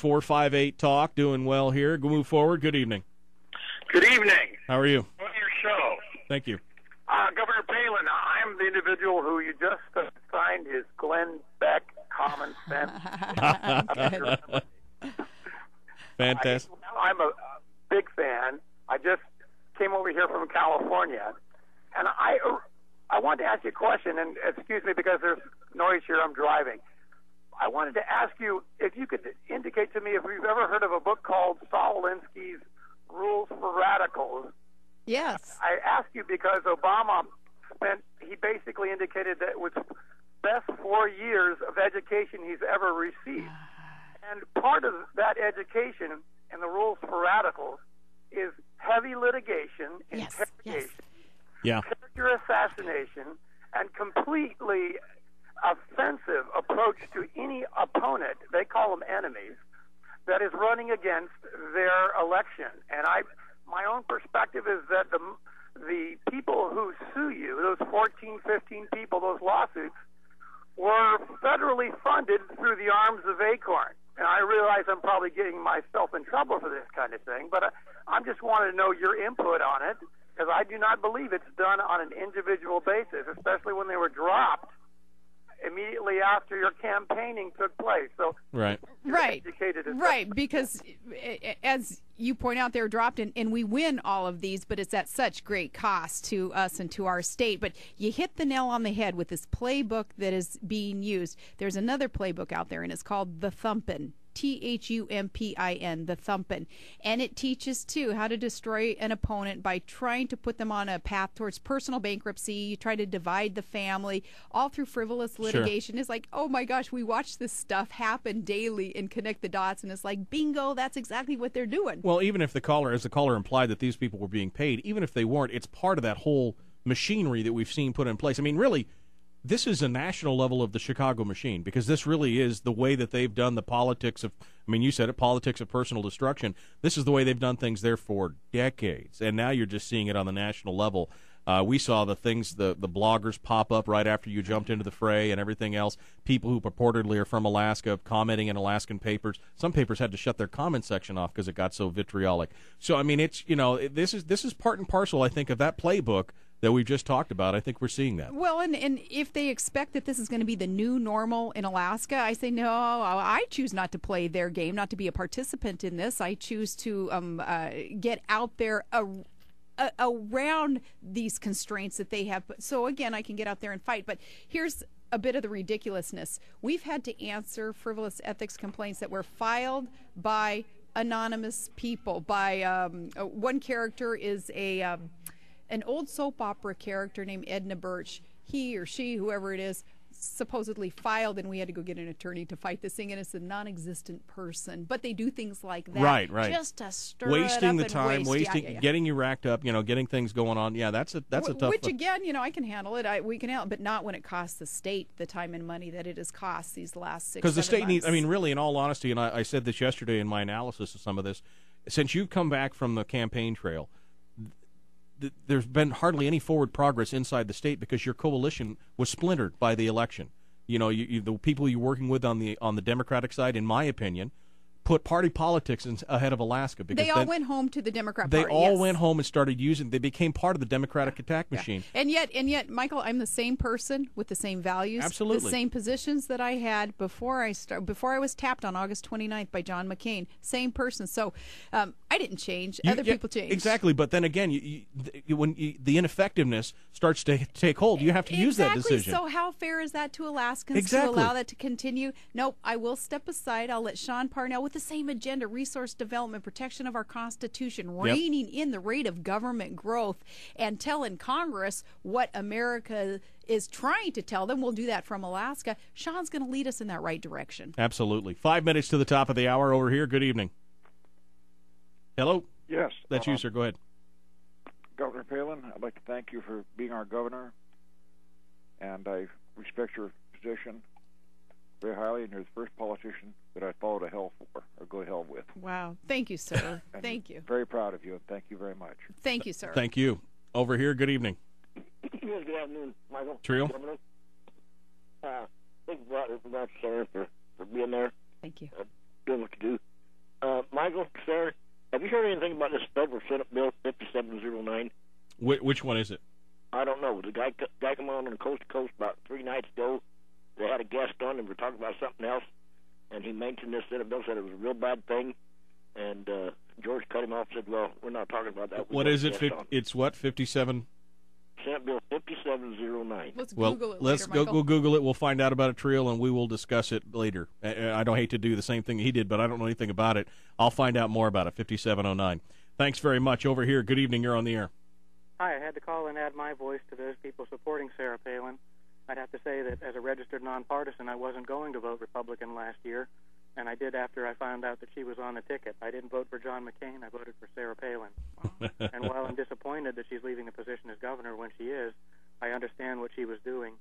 888-458-TALK. Doing well here. Go move forward. Good evening. Good evening. How are you? On your show. Thank you. Governor Palin, I'm the individual who you just signed his Glenn Beck Common Sense. Fantastic. I'm a big fan. I just came over here from California, and I wanted to ask you a question, and excuse me because there's noise here, I'm driving. I wanted to ask you if you could indicate to me if you've ever heard of a book called Saul Alinsky's Rules for Radicals. Yes. I ask you because Obama he basically indicated that it was best 4 years of education he's ever received. And part of that education and the rules for radicals is heavy litigation, interrogation, character assassination, and completely offensive approach to any opponent, they call them enemies, that is running against their election. And my own perspective is that the people who sue you, those 14, 15 people, those lawsuits, were federally funded through the arms of Acorn. And I realize I'm probably getting myself in trouble for this kind of thing, but I just wanted to know your input on it, because I do not believe it's done on an individual basis, especially when they were dropped immediately after your campaigning took place. So right, because as you point out, they're dropped, and we win all of these, but it's at such great cost to us and to our state. But you hit the nail on the head with this playbook that is being used. There's another playbook out there, and it's called The Thumpin'. THUMPIN, the Thumpin'. And it teaches, too, how to destroy an opponent by trying to put them on a path towards personal bankruptcy. You try to divide the family, all through frivolous litigation. Sure. It's like, oh, my gosh, we watch this stuff happen daily and connect the dots, and it's like, bingo, that's exactly what they're doing. Well, even if the caller implied that these people were being paid, even if they weren't, it's part of that whole machinery that we've seen put in place. I mean, really, this is a national level of the Chicago machine, because this really is the way that they've done the politics of, I mean, you said it, politics of personal destruction. This is the way they've done things there for decades, and now you're just seeing it on the national level. We saw the things, the bloggers pop up right after you jumped into the fray and everything else, people who purportedly are from Alaska commenting in Alaskan papers. Some papers had to shut their comment section off because it got so vitriolic. So, I mean, it's, this is part and parcel, I think, of that playbook that we've just talked about. I think we're seeing that. Well, and if they expect that this is going to be the new normal in Alaska, I say no. I choose not to play their game, not to be a participant in this. I choose to get out there around these constraints that they have. So again, I can get out there and fight. But here's a bit of the ridiculousness. We've had to answer frivolous ethics complaints that were filed by anonymous people. By one character is an old soap opera character named Edna Birch. He or she, whoever it is, supposedly filed, and we had to go get an attorney to fight this thing, and it's a non-existent person. But they do things like that, right, just to stir wasting it up the and time, getting you racked up, getting things going on. Yeah, that's a tough. Which again, I can handle it. We can handle it, but not when it costs the state the time and money that it has cost these last 6 months. Because the state needs. I mean, really, in all honesty, and I said this yesterday in my analysis of some of this. Since you've come back from the campaign trail, there's been hardly any forward progress inside the state because your coalition was splintered by the election. The people you're working with on the Democratic side, in my opinion, put party politics ahead of Alaska. Because they all went home to the Democrat Party. They all went home and started using. They became part of the Democratic attack machine. Yeah. And yet, Michael, I'm the same person with the same values, absolutely, the same positions that I had before I was tapped on August 29th by John McCain. Same person. So I didn't change. Other people changed. Exactly. But then again, when the ineffectiveness starts to take hold, you have to use that decision. So how fair is that to Alaskans to allow that to continue? Nope. I will step aside. I'll let Sean Parnell, with the same agenda, resource development, protection of our Constitution, reining in the rate of government growth, and telling Congress what America is trying to tell them. We'll do that from Alaska. Sean's going to lead us in that right direction. Absolutely. 5 minutes to the top of the hour over here. Good evening. Hello? Yes. That's you, sir. Go ahead. Governor Palin, I'd like to thank you for being our governor, and I respect your position very highly, and you're the first politician that I follow to hell for, or go to hell with. Wow. Thank you, sir. Thank you. Very proud of you, and thank you very much. Thank you, sir. Thank you. Over here, good evening. Yes, good afternoon, Michael. Trio. Thank you, Senator, for being there. Thank you. Doing what you do. Sarah, have you heard anything about this federal Senate Bill 5709? Which one is it? I don't know. The guy came on Coast to Coast about 3 nights ago. They had a guest on and were talking about something else, and he mentioned this Senate bill, said it was a real bad thing, and George cut him off and said, well, we're not talking about that. What is it? It's what, 57? Senate Bill 5709. Let's Google it later, let's go Michael. Google it. We'll find out about it, Trill, and we will discuss it later. I don't hate to do the same thing he did, but I don't know anything about it. I'll find out more about it, 5709. Thanks very much. Over here, good evening. You're on the air. Hi, I had to call and add my voice to those people supporting Sarah Palin. I'd have to say that as a registered nonpartisan, I wasn't going to vote Republican last year, and I did after I found out that she was on the ticket. I didn't vote for John McCain. I voted for Sarah Palin. And while I'm disappointed that she's leaving the position as governor when she is, I understand what she was doing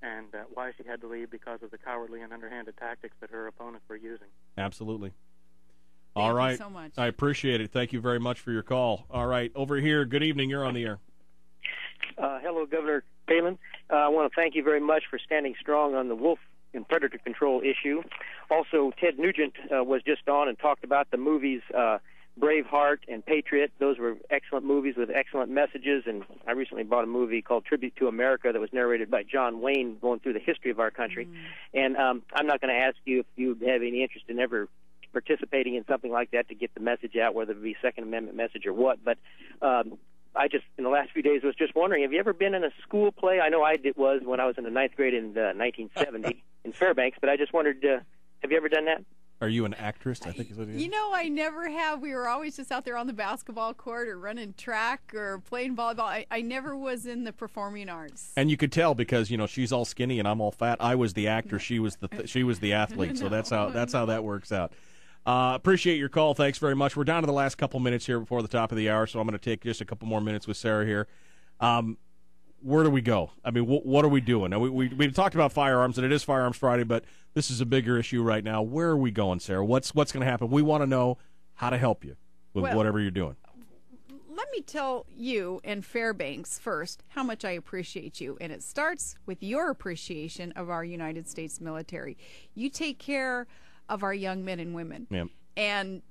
and why she had to leave because of the cowardly and underhanded tactics that her opponents were using. Absolutely. Thank All right. you so much. I appreciate it. Thank you very much for your call. All right. Over here, good evening. You're on the air. Hello, Governor Palin. I want to thank you very much for standing strong on the wolf and predator control issue. Also, Ted Nugent was just on and talked about the movies Braveheart and Patriot. Those were excellent movies with excellent messages, and I recently bought a movie called Tribute to America that was narrated by John Wayne going through the history of our country. And I'm not going to ask you if you have any interest in ever participating in something like that to get the message out, whether it be Second Amendment message or what, but I just, in the last few days, was just wondering, have you ever been in a school play? I know I was when I was in the 9th grade in 1970 in Fairbanks, but I just wondered, have you ever done that? Are you an actress? I think is what it is. You know, I never have. We were always just out there on the basketball court or running track or playing volleyball. I never was in the performing arts. And you could tell because, you know, she's all skinny and I'm all fat. I was the actor, she was the athlete. So that's how that works out. Appreciate your call. Thanks very much. We're down to the last couple minutes here before the top of the hour, so I'm going to take just a couple more minutes with Sarah here. Where do we go? I mean, what are we doing? Now, we talked about firearms, and it is Firearms Friday, but this is a bigger issue right now. Where are we going, Sarah? What's going to happen? We want to know how to help you with whatever you're doing. Let me tell you and Fairbanks first how much I appreciate you, and it starts with your appreciation of our United States military. You take care of our young men and women. Yep. And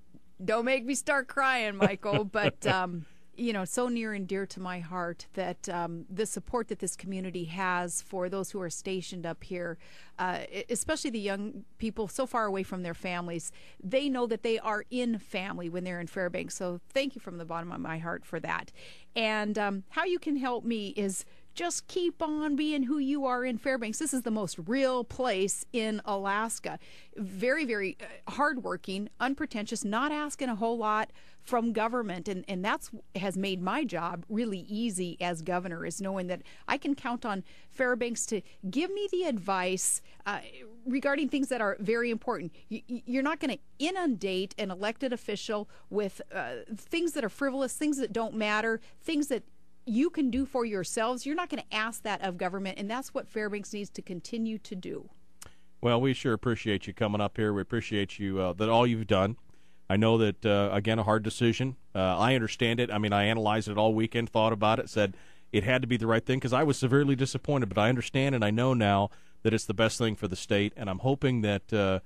don't make me start crying, Michael, but you know, so near and dear to my heart that the support that this community has for those who are stationed up here, especially the young people so far away from their families, they know that they are in family when they're in Fairbanks. So thank you from the bottom of my heart for that. And how you can help me is just keep on being who you are in Fairbanks. This is the most real place in Alaska. Very, very hardworking, unpretentious, not asking a whole lot from government. And that's has made my job really easy as governor, is knowing that I can count on Fairbanks to give me the advice regarding things that are very important. You're not going to inundate an elected official with things that are frivolous, things that don't matter, things that you can do for yourselves. You're not going to ask that of government, and that's what Fairbanks needs to continue to do. Well, we sure appreciate you coming up here. We appreciate you, that all you've done. I know that, again, a hard decision. I understand it. I mean, I analyzed it all weekend, thought about it, said it had to be the right thing because I was severely disappointed, but I understand and I know now that it's the best thing for the state, and I'm hoping that I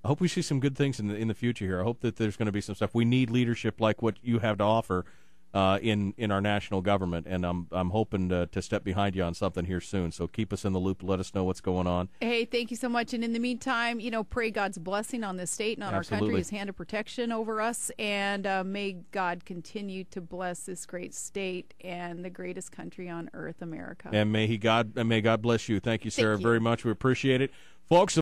hope we see some good things in the future here. I hope that there's going to be some stuff. We need leadership like what you have to offer in our national government, and I'm hoping to step behind you on something here soon. So keep us in the loop. Let us know what's going on. Hey, thank you so much. And in the meantime, you know, pray God's blessing on this state and on Absolutely. our country, His hand of protection over us, and may God continue to bless this great state and the greatest country on earth, America. And may God bless you. Thank you, Sarah, Thank you. very much. We appreciate it, folks.